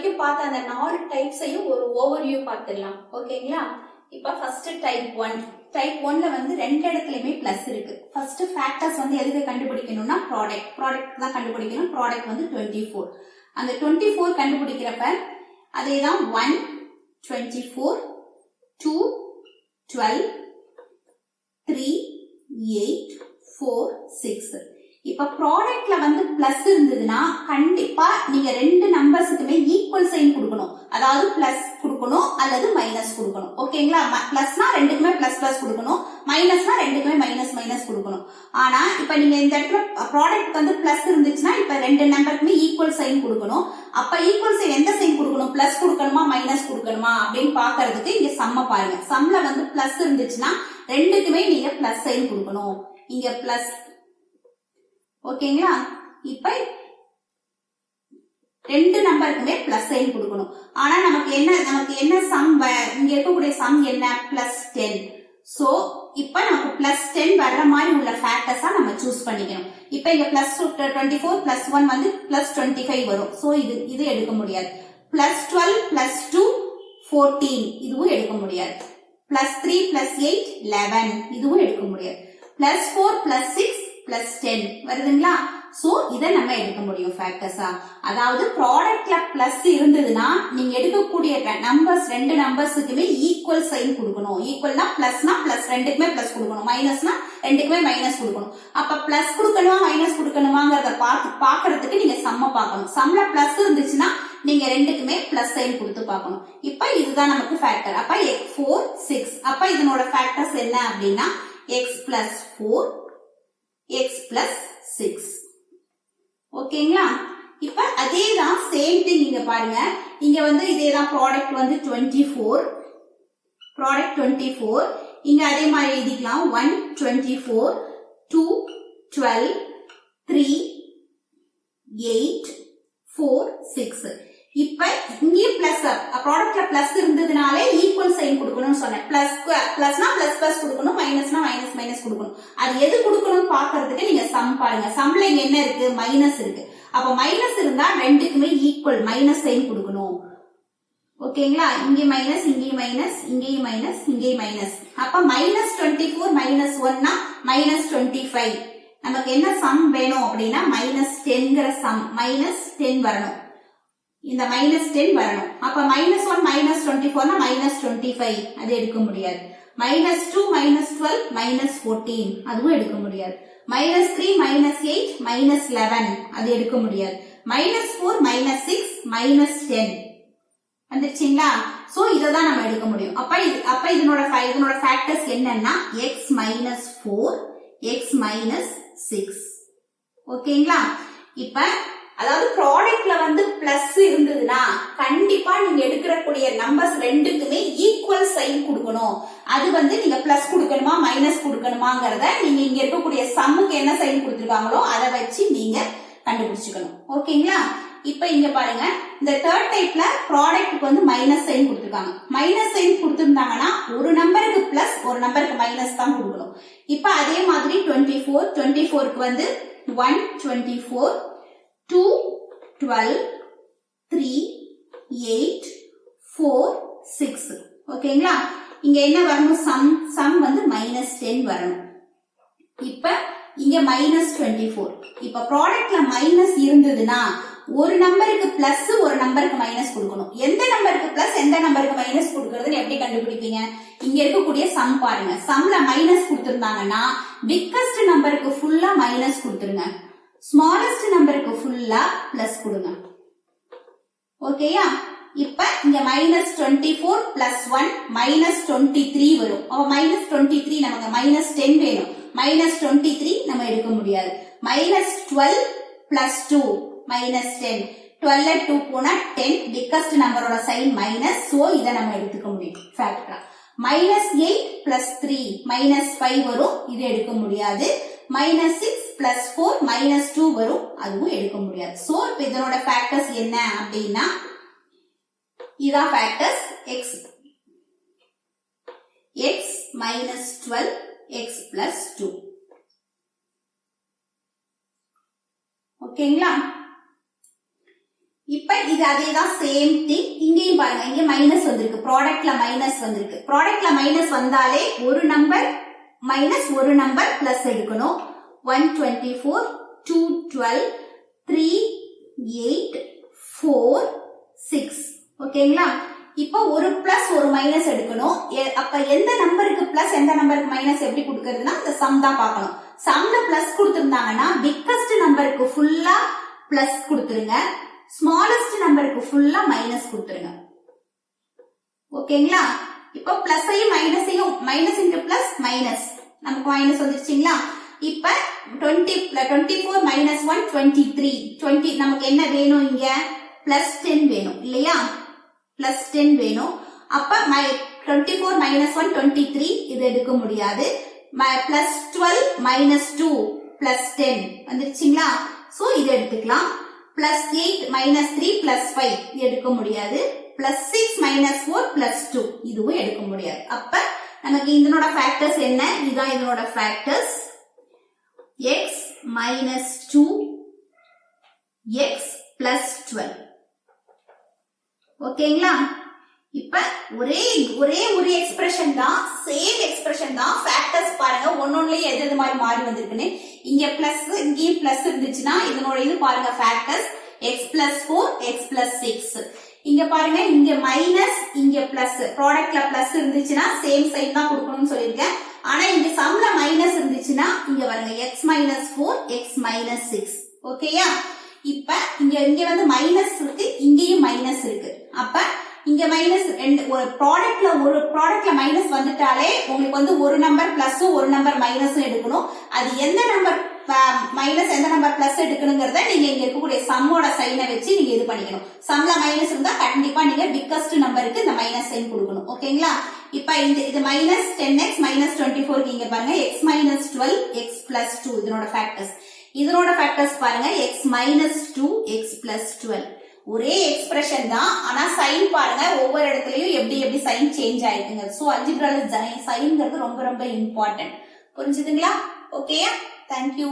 வரைக்கும் பார்த்த அந்த 4 டைப்ஸையும் ஒரு ஓவர்வியூ பார்த்துடலாம். ஓகேங்களா? இப்ப ஃபர்ஸ்ட் டைப் 1. டைப் 1ல வந்து ரெண்டு இடத்துலயுமே பிளஸ் இருக்கு. ஃபர்ஸ்ட் ஃபேக்டர்ஸ் வந்து எதுக்கு கண்டுபிடிக்கணும்னா ப்ராடக்ட் தான் கண்டுபிடிக்கணும். ப்ராடக்ட் வந்து 24. அந்த 24 கண்டுபிடிக்கிறப்ப அதேதான் 1 24 2 12 3 8 4 6. இப்ப ப்ராடக்ட்ல வந்து பிளஸ் இருந்ததுன்னா கண்டிப்பா நீங்க ரெண்டு நம்பர்ஸுக்குமே ஈக்குவல் சைன் கொடுக்கணும். அதாவது பிளஸ் கொடுக்கணும் அல்லது மைனஸ் கொடுக்கணும். ஓகேங்களா? பிளஸ்னா ரெண்டுக்குமே பிளஸ் பிளஸ் கொடுக்கணும், மைனஸ்னா ரெண்டுக்குமே மைனஸ் மைனஸ் கொடுக்கணும். ஆனா இப்ப நீங்க இந்த இடத்துல ப்ராடக்ட் வந்து பிளஸ் இருந்துச்சுன்னா இப்ப ரெண்டு நம்பருக்குமே ஈக்குவல் சைன் கொடுக்கணும். அப்ப ஈக்குவல் சைன் எந்த சைன் கொடுக்கணும்? பிளஸ் கொடுக்கணுமா மைனஸ் கொடுக்கணுமா அப்படின்னு பாக்குறதுக்கு இங்க சம்ம பாருங்க. சம்ல வந்து பிளஸ் இருந்துச்சுன்னா ரெண்டுக்குமே நீங்க பிளஸ் சைன் கொடுக்கணும். இங்க பிளஸ். ஓகேங்களா? இப்ப ரெண்டு நம்பருக்குமே பிளஸ் சைன் கொடுக்கணும். ஆனா நமக்கு என்ன சம், இங்க இருக்கக்கூடிய சம் என்ன? பிளஸ் 10. சோ இப்ப நமக்கு பிளஸ் 10 வர்ற மாதிரி உள்ள ஃபேக்டர்ஸா நம்ம சூஸ் பண்ணிக்கணும். இப்ப இங்க பிளஸ் 24 பிளஸ் 1 வந்து பிளஸ் 25 வரும். சோ இது எடுக்க முடியாது. பிளஸ் 12 பிளஸ் 2 14 இதுவும் எடுக்க முடியாது. பிளஸ் 3 பிளஸ் 8 11 இதுவும் எடுக்க முடியாது. பிளஸ் 4 பிளஸ் 6 பிளஸ் 10 வருதுங்களா? சோ இத நம்ம எடுக்க முடியும் ஃபேக்டர்ஸா. அதாவது ப்ராடக்ட்ல பிளஸ் இருந்ததுன்னா நீங்க எடுக்கக்கூடிய நம்பர்ஸ் ரெண்டு நம்பர்ஸுக்குமே ஈக்குவல் சைன் கொடுக்கணும். ஈக்குவல்னா பிளஸ்னா பிளஸ் ரெண்டுக்குமே பிளஸ் கொடுக்கணும், மைனஸ்னா ரெண்டுக்குமே மைனஸ் கொடுக்கணும். அப்ப பிளஸ் கொடுக்கணுமா மைனஸ் கொடுக்கணுமாங்கறத பாக்குறதுக்கு நீங்க சம்ம பார்க்கணும். சம்ல பிளஸ் இருந்துச்சுன்னா நீங்க ரெண்டுக்குமே பிளஸ் சைன் கொடுத்து பார்க்கணும். இப்ப இதுதான் நமக்கு ஃபேக்டர். அப்ப x4 6. அப்ப இதனோட ஃபேக்டர்ஸ் என்ன அப்படின்னா x plus 4 x plus 6. ஓகேங்களா? இப்ப அதேதான் சேம் திங் இங்க பாருங்க. இங்க வந்து இதேதான் ப்ராடக்ட் வந்து 24. ப்ராடக்ட் 24. இங்க அதே மாதிரி எழுதிக்கலாம். 1 24 2 12 3 8 4 6. இப்ப இங்கே பிளஸ் ப்ராடக்ட்ல பிளஸ் இருந்ததுனாலே ஈக்குவல் சைன் கொடுக்கணும்னு சொன்னேன். பிளஸ்னா பிளஸ் பிளஸ் கொடுக்கணும், மைனஸ்னா மைனஸ் மைனஸ் கொடுக்கணும். அது எது கொடுக்கணும்னு பாக்குறதுக்கு நீங்க சம் பாருங்க. சம்ல இங்க என்ன இருக்கு? மைனஸ் இருக்கு. அப்ப மைனஸ் இருந்தா ரெண்டுக்குமே ஈக்குவல் மைனஸ் சைன் கொடுக்கணும். ஓகேங்களா? இங்கே மைனஸ், இங்கே மைனஸ், இங்கேயும் மைனஸ், இங்கேயும் மைனஸ். அப்ப மைனஸ் 24 மைனஸ் 1னா மைனஸ் 25. நமக்கு என்ன சம் வேணும் அப்படின்னா மைனஸ் 10ங்கிற சம். மைனஸ் 10 வரணும். இந்த மைனஸ் 10 வரணும். அப்ப மைனஸ் 1 மைனஸ் 24னா மைனஸ் 25 அது எடுக்க முடியாது. மைனஸ் 2 மைனஸ் 12 மைனஸ் 14 அதுவும் எடுக்க முடியாது. மைனஸ் 3 மைனஸ் 8 மைனஸ் 11 அது எடுக்க முடியாது. Minus 4 minus 6 minus 10 வந்துருச்சுங்களா? சோ இததான் நம்ம எடுக்க முடியும். அப்ப இதனோட ஃபேக்டர்ஸ் என்னன்னா x மைனஸ் 4 x மைனஸ் 6. ஓகேங்களா? இப்ப அதாவது ப்ராடக்ட்ல வந்து பிளஸ் இருந்ததுன்னா கண்டிப்பா நீங்க எடுக்கக்கூடிய நம்பர்ஸ் ரெண்டுக்குமே ஈக்குவல் சைன் கொடுக்கணும். அது வந்து நீங்க பிளஸ் கொடுக்கணுமா மைனஸ் கொடுக்கணுமாங்கறத நீங்க இங்க இருக்கக்கூடிய சம்முக்கு என்ன சைன் கொடுத்திருக்காங்களோ அதை வச்சு நீங்க கண்டுபிடிச்சுக்கணும். ஓகேங்களா? இப்ப இங்க பாருங்க, இந்த தேர்ட் டைப்ல ப்ராடக்ட்க்கு வந்து மைனஸ் சைன் கொடுத்திருக்காங்க. மைனஸ் சைன் கொடுத்திருந்தாங்கன்னா ஒரு நம்பருக்கு பிளஸ் ஒரு நம்பருக்கு மைனஸ் தான் கொடுக்கணும். இப்ப அதே மாதிரி 24க்கு வந்து 1 24 2 12 3 8 4 6. ஓகேங்களா? இங்க என்ன வரணும்? சம் வந்து மைனஸ் 10 வரணும். இப்ப இங்க மைனஸ் 24. இப்ப ப்ராடக்ட்ல மைனஸ் இருந்ததுன்னா ஒரு நம்பருக்கு பிளஸ் ஒரு நம்பருக்கு மைனஸ் கொடுக்கணும். எந்த நம்பருக்கு பிளஸ் எந்த நம்பருக்கு மைனஸ் கொடுக்கறதுன்னு எப்படி கண்டுபிடிப்பீங்க? இங்க இருக்கக்கூடிய சம் பாருங்க. சம்ல மைனஸ் கொடுத்திருந்தாங்கன்னா பிக்கஸ்ட் நம்பருக்கு ஃபுல்லா மைனஸ் கொடுத்துருங்க, ஸ்மாலஸ்ட் நம்பருக்கு ஃபுல்லா பிளஸ் கொடுங்க. ஓகேயா? இப்ப இங்க மைனஸ் 24 பிளஸ் 1 மைனஸ் 23 வரும். அப்ப மைனஸ் 23 நமக்கு மைனஸ் 10 வேணும். மைனஸ் 23 நம்ம எடுக்க முடியாது. Minus 12 plus 2 minus 10. 12 2 போனா 10. பிக்கஸ்ட் நம்பரோட சைன் மைனஸ். சோ இதை நம்ம எடுத்துக்க முடியும் ஃபேக்டரா. மைனஸ் 8 பிளஸ் 3 மைனஸ் 5 வரும். இது எடுக்க முடியாது. மைனஸ் 6 பிளஸ் 4 மைனஸ் 2 வரும். அதுவும் எடுக்க முடியாது. சோ இப்ப இதனோட ஃபேக்டர்ஸ் என்ன அப்படின்னா இதான் factors. x minus 12 x plus 2. ஓகேங்களா? இப்ப இது அதேதான் சேம் திங் இங்கேயும் பாருங்க, இங்க மைனஸ் வந்திருக்கு, ப்ராடக்ட்ல மைனஸ் வந்திருக்கு. ப்ராடக்ட்ல மைனஸ் வந்தாலே ஒரு நம்பர் மைனஸ் ஒரு நம்பர் பிளஸ் எடுக்கணும். 124 212 3 8 4 6 ஓகேங்களா? இப்ப ஒரு பிளஸ் ஒரு மைனஸ் எடுக்கணும். அப்ப எந்த நம்பருக்கு பிளஸ் எந்த நம்பருக்கு மைனஸ் எப்படி கொடுக்கறதுன்னா இந்த சம் தான் பார்க்கணும். சம்ல பிளஸ் கொடுத்திருந்தாங்கன்னா பிக்கஸ்ட் நம்பருக்கு ஃபுல்லா பிளஸ் கொடுத்துருங்க, ஸ்மாலஸ்ட் நம்பருக்கு ஃபுல்லா மைனஸ் கொடுத்துருங்க. ஓகேங்களா? இப்ப பிளஸையும் மைனஸையும் மைனஸ் இன்டு பிளஸ் மைனஸ் நமக்கு மைனஸ் வந்துருச்சுங்களா? இப்ப 24 minus 1 23 20 நமக்கு என்ன வேணும்? இங்க பிளஸ் 10 வேணும் இல்லையா? பிளஸ் 10 வேணும். அப்ப 24 minus 1 23 இது எடுக்க முடியாது. Plus 12 minus 2 plus 10 வந்துருச்சுங்களா? சோ இது எடுத்துக்கலாம். பிளஸ் 8 minus 3 பிளஸ் 5 இது எடுக்க முடியாது. பிளஸ் 6 minus 4 பிளஸ் 2 இதுவும் எடுக்க முடியாது. அப்ப நமக்கு இதனோட ஃபேக்டர்ஸ் என்ன? இதுதான் இதனோட factors. x minus 2 x plus 12 ஓகேங்களா? இப்ப ஒரே ஒரு எக்ஸ்பிரஷன் தான், சேம் எக்ஸ்பிரஷன் தான். ஃபேக்டர்ஸ் பாருங்க ஒன்னொன்னுலயே எது மாதிரி மாறி வந்திருக்குன்னு. இங்க பிளஸ் இங்கேயும் பிளஸ் இருந்துச்சுன்னா இதனோட இது பாருங்க factors x plus 4 x plus 6. இங்க பாருங்க இங்க மைனஸ் இங்க பிளஸ், ப்ராடக்ட்ல பிளஸ் இருந்துச்சுன்னா சேம் சைன் தான் கொடுக்கணும்னு சொல்லியிருக்கேன். ஆனா இங்க சம்ல மைனஸ் இருந்துச்சுன்னா இங்க பாருங்க x minus 4 x minus 6 ஓகேயா? இப்ப இங்க வந்து மைனஸ் இருக்கு, இங்கேயும் மைனஸ் இருக்கு. அப்ப இங்க மைனஸ் ஒரு ப்ராடக்ட்ல மைனஸ் வந்துட்டாலே உங்களுக்கு வந்து ஒரு நம்பர் பிளஸும் ஒரு நம்பர் மைனஸும் எடுக்கணும். அது எந்த நம்பர் மைனஸ் எந்த நம்பர் பிளஸ் எடுக்கணுங்கிறத நீங்க இங்க இருக்கக்கூடிய சம்மோட சைனை வச்சு நீங்க இது பண்ணிக்கணும். சம்ல மைனஸ் இருந்தா கண்டிப்பா நீங்க பிக்கஸ்ட் நம்பருக்கு இந்த மைனஸ் சைன் கொடுக்கணும். ஓகேங்களா? இப்ப இது மைனஸ் 10x மைனஸ் 24 இங்க பாருங்க x minus 12 x plus 2 இதனோட ஃபேக்டர்ஸ் பாருங்க x minus 2 x plus 12 ஒரே எக்ஸ்பிரஷன் தான். ஆனா சைன் பாருங்க ஒவ்வொரு இடத்துலயும் எப்படி சைன் சேஞ்ச் ஆயிருக்குங்க. சோ அல்ஜிப்ரால சைன்ங்கிறது ரொம்ப ரொம்ப இம்பார்ட்டன்ட். புரிஞ்சுதுங்களா? Okay, thank you.